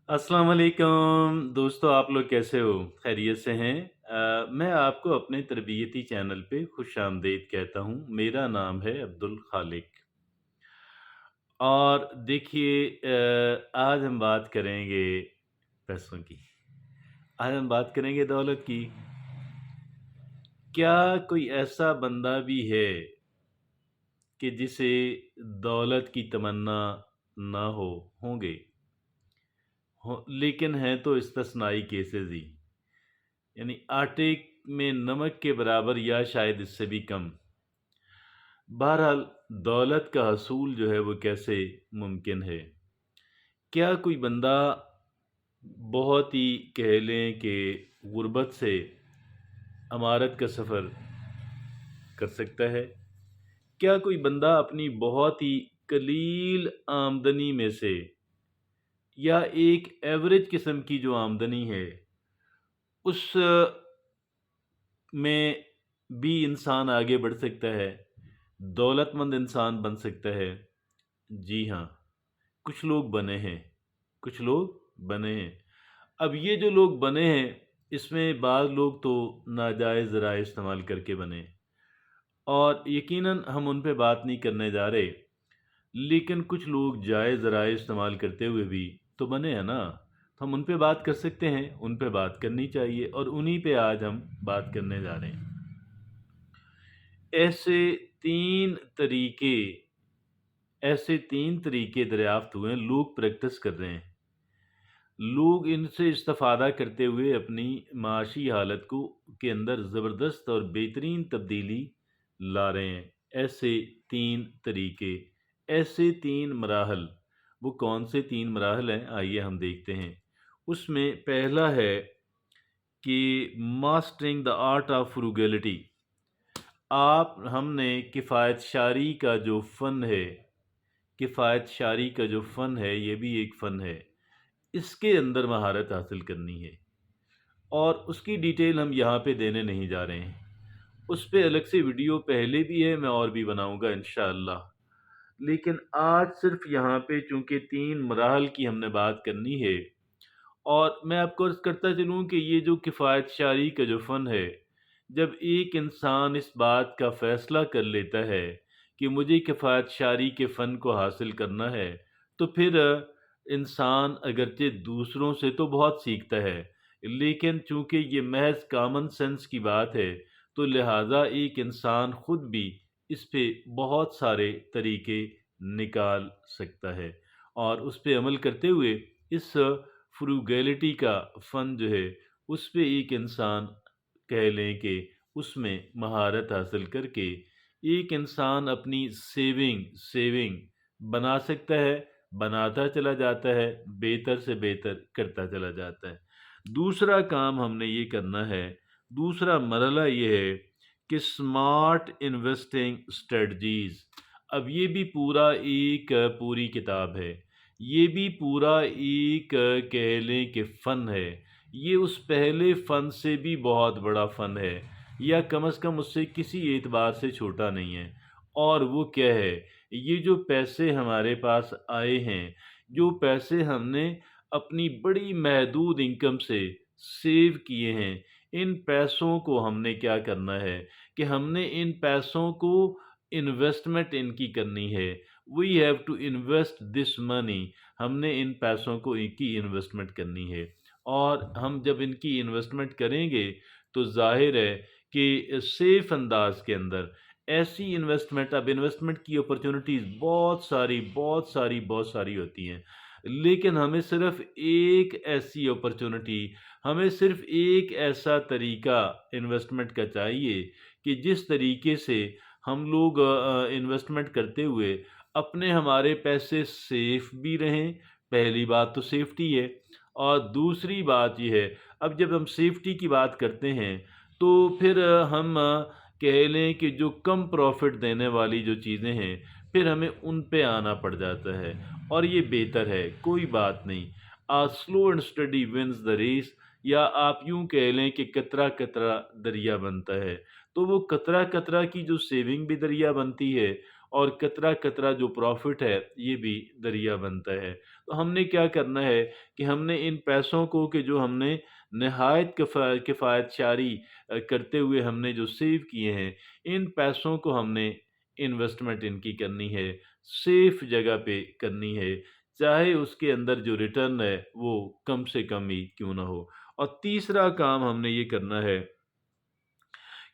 अस्सलाम वालेकुम दोस्तों, आप लोग कैसे हो? खैरियत से हैं? मैं आपको अपने तरबियती चैनल पे खुशामदीद कहता हूँ। मेरा नाम है अब्दुल खालिक। और देखिए, आज हम बात करेंगे पैसों की। आज हम बात करेंगे दौलत की। क्या कोई ऐसा बंदा भी है कि जिसे दौलत की तमन्ना ना हो? होंगे। लेकिन हैं तो इस्तिस्नाई केसेज़ ही। यानी आटे में नमक के बराबर या शायद इससे भी कम। बहरहाल, दौलत का हसूल जो है वो कैसे मुमकिन है? क्या कोई बंदा बहुत ही कह लें कि गुर्बत से अमारत का सफ़र कर सकता है? क्या कोई बंदा अपनी बहुत ही कलील आमदनी में से या एक एवरेज किस्म की जो आमदनी है, उस में भी इंसान आगे बढ़ सकता है, दौलतमंद इंसान बन सकता है? जी हाँ, कुछ लोग बने हैं, कुछ लोग बने हैं। अब ये जो लोग बने हैं, इसमें बाज़ लोग तो नाजायज़ ज़राए इस्तेमाल करके बने, और यकीनन हम उन पे बात नहीं करने जा रहे, लेकिन कुछ लोग जायज़ ज़राए इस्तेमाल करते हुए भी तो बने हैं ना, तो हम उन पे बात कर सकते हैं, उन पे बात करनी चाहिए, और उन्हीं पे आज हम बात करने जा रहे हैं। ऐसे 3 तरीके ऐसे 3 तरीके दरियाफ़्त हुए हैं, लोग प्रैक्टिस कर रहे हैं। लोग इनसे इस्तिफ़ादा करते हुए अपनी माशी हालत को के अंदर ज़बरदस्त और बेहतरीन तब्दीली ला रहे हैं। ऐसे 3 तरीके, ऐसे 3 मराहल, वो कौन से 3 मराहल हैं? आइए हम देखते हैं। उसमें पहला है कि मास्टरिंग द आर्ट ऑफ फ्रूगैलिटी। हमने किफ़ायत शारी का जो फ़न है, किफ़ायत शारी का जो फ़न है, ये भी एक फ़न है। इसके अंदर महारत हासिल करनी है, और उसकी डिटेल हम यहाँ पे देने नहीं जा रहे हैं। उस पे अलग से वीडियो पहले भी है, मैं और भी बनाऊँगा इंशाअल्लाह। लेकिन आज सिर्फ़ यहाँ पे चूँकि 3 मराहल की हमने बात करनी है, और मैं आपको अर्ज़ करता चलूँ कि ये जो किफ़ायत शारी का जो फ़न है, जब एक इंसान इस बात का फ़ैसला कर लेता है कि मुझे किफ़ायत शारी के फ़न को हासिल करना है, तो फिर इंसान अगरचे दूसरों से तो बहुत सीखता है, लेकिन चूँकि ये महज़ कॉमन सेंस की बात है, तो लिहाज़ा एक इंसान खुद भी इस पे बहुत सारे तरीके निकाल सकता है, और उस पे अमल करते हुए इस फ्रूगैलिटी का फ़न जो है, उस पे एक इंसान कह लें कि उसमें महारत हासिल करके एक इंसान अपनी सेविंग बना सकता है, बनाता चला जाता है, बेहतर से बेहतर करता चला जाता है। दूसरा काम हमने ये करना है, दूसरा मरहला ये है कि स्मार्ट इन्वेस्टिंग स्ट्रेटजीज़। अब ये भी पूरा एक पूरी किताब है। ये भी पूरा एक कह लें कि फ़न है। ये उस पहले फ़न से भी बहुत बड़ा फ़न है, या कम से कम उससे किसी एतबार से छोटा नहीं है। और वो क्या है? ये जो पैसे हमारे पास आए हैं, जो पैसे हमने अपनी बड़ी महदूद इनकम से सेव किए हैं, इन पैसों को हमने क्या करना है कि हमने इन पैसों को इन्वेस्टमेंट इनकी करनी है। We have to invest this money. हमने इन पैसों को इनकी इन्वेस्टमेंट करनी है, और हम जब इनकी इन्वेस्टमेंट करेंगे, तो ज़ाहिर है कि सेफ अंदाज के अंदर ऐसी इन्वेस्टमेंट, अब इन्वेस्टमेंट की अपॉर्चुनिटीज़ बहुत सारी होती हैं, लेकिन हमें सिर्फ एक ऐसा तरीका इन्वेस्टमेंट का चाहिए कि जिस तरीके से हम लोग इन्वेस्टमेंट करते हुए अपने हमारे पैसे सेफ भी रहें। पहली बात तो सेफ्टी है, और दूसरी बात ये है, अब जब हम सेफ्टी की बात करते हैं, तो फिर हम कह लें कि जो कम प्रॉफ़िट देने वाली जो चीज़ें हैं, फिर हमें उन पे आना पड़ जाता है, और ये बेहतर है, कोई बात नहीं। Slow and study wins the race, या आप यूँ कह लें कि कतरा-कतरा दरिया बनता है। तो वो कतरा-कतरा की जो सेविंग भी दरिया बनती है, और कतरा कतरा जो प्रॉफिट है ये भी दरिया बनता है। तो हमने क्या करना है कि हमने इन पैसों को कि जो हमने नहायत किफ़ायत शारी करते हुए हमने जो सेव किए हैं, इन पैसों को हमने इन्वेस्टमेंट इनकी करनी है, सेफ जगह पे करनी है, चाहे उसके अंदर जो रिटर्न है वो कम से कम ही क्यों ना हो। और तीसरा काम हमने ये करना है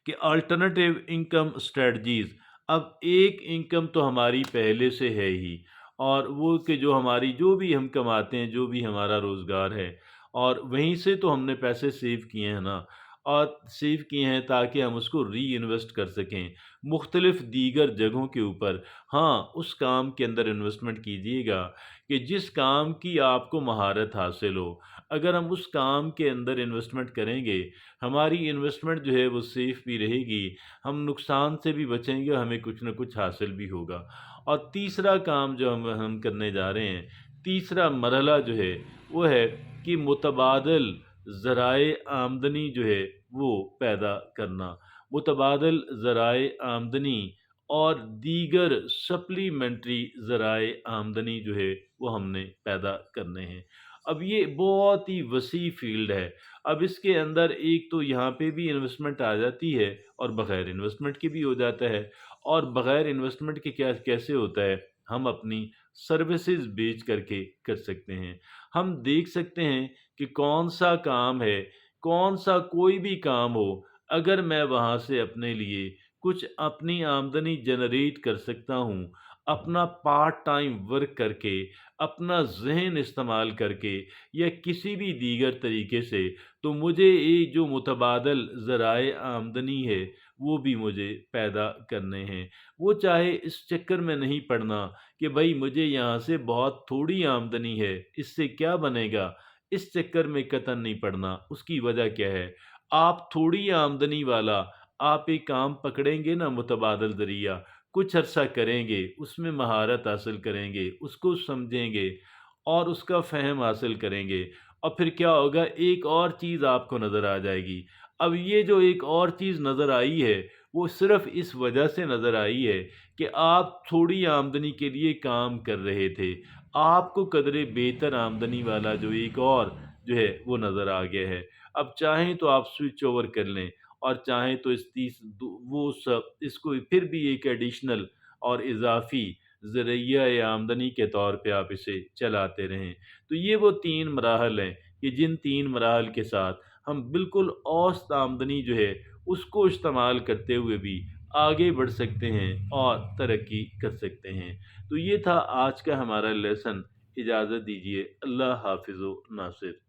कि अल्टरनेटिव इनकम स्ट्रेटजीज। अब एक इनकम तो हमारी पहले से है ही, और वो कि जो हमारी जो भी हम कमाते हैं, जो भी हमारा रोज़गार है, और वहीं से तो हमने पैसे सेव किए हैं ना, और सेव किए हैं ताकि हम उसको री इन्वेस्ट कर सकें मुख्तलिफ दीगर जगहों के ऊपर। हाँ, उस काम के अंदर इन्वेस्टमेंट कीजिएगा कि जिस काम की आपको महारत हासिल हो। अगर हम उस काम के अंदर इन्वेस्टमेंट करेंगे, हमारी इन्वेस्टमेंट जो है वो सेफ भी रहेगी, हम नुकसान से भी बचेंगे, हमें कुछ न कुछ हासिल भी होगा। और तीसरा काम जो हम करने जा रहे हैं, तीसरा मरहला जो है वो है कि मुतबादल ज़राए आमदनी जो है वो पैदा करना। मुतबादल ज़राए आमदनी और दीगर सप्लीमेंट्री ज़राए आमदनी जो है वो हमने पैदा करने हैं। अब ये बहुत ही वसी फ़ील्ड है। अब इसके अंदर एक तो यहाँ पे भी इन्वेस्टमेंट आ जाती है, और बग़ैर इन्वेस्टमेंट की भी हो जाता है। और बग़ैर इन्वेस्टमेंट के क्या कैसे होता है, हम अपनी सर्विसेज़ बेच करके कर सकते हैं। हम देख सकते हैं कि कौन-सा काम है, कौन-सा कोई भी काम हो, अगर मैं वहाँ से अपने लिए कुछ अपनी आमदनी जनरेट कर सकता हूँ, अपना पार्ट टाइम वर्क करके, अपना ज़हन इस्तेमाल करके, या किसी भी दीगर तरीके से, तो मुझे ये जो मुतबादल ज़राए आमदनी है, वो भी मुझे पैदा करने हैं। वो चाहे इस चक्कर में नहीं पड़ना कि भई मुझे यहाँ से बहुत थोड़ी आमदनी है, इससे क्या बनेगा? इस चक्कर में कतई नहीं पड़ना। उसकी वजह क्या है? आप थोड़ी आमदनी वाला आप एक काम पकड़ेंगे ना मुतबादल ज़रिया, कुछ अरसा करेंगे, उसमें महारत हासिल करेंगे, उसको समझेंगे और उसका फ़हम हासिल करेंगे, और फिर क्या होगा, एक और चीज़ आपको नज़र आ जाएगी। अब ये जो एक और चीज़ नज़र आई है, वो सिर्फ़ इस वजह से नज़र आई है कि आप थोड़ी आमदनी के लिए काम कर रहे थे। आपको कदरे बेहतर आमदनी वाला जो एक और जो है वो नज़र आ गया है। अब चाहें तो आप स्विच ओवर कर लें, और चाहें तो इस तीस दू वो सब इसको फिर भी एक एडिशनल और इज़ाफ़ी ज़रिया या आमदनी के तौर पे आप इसे चलाते रहें। तो ये वो 3 मराहल हैं कि जिन 3 मराहल के साथ हम बिल्कुल औसत आमदनी जो है उसको इस्तेमाल करते हुए भी आगे बढ़ सकते हैं और तरक्की कर सकते हैं। तो ये था आज का हमारा लेसन। इजाज़त दीजिए। अल्लाह हाफ़िज़ नासिर।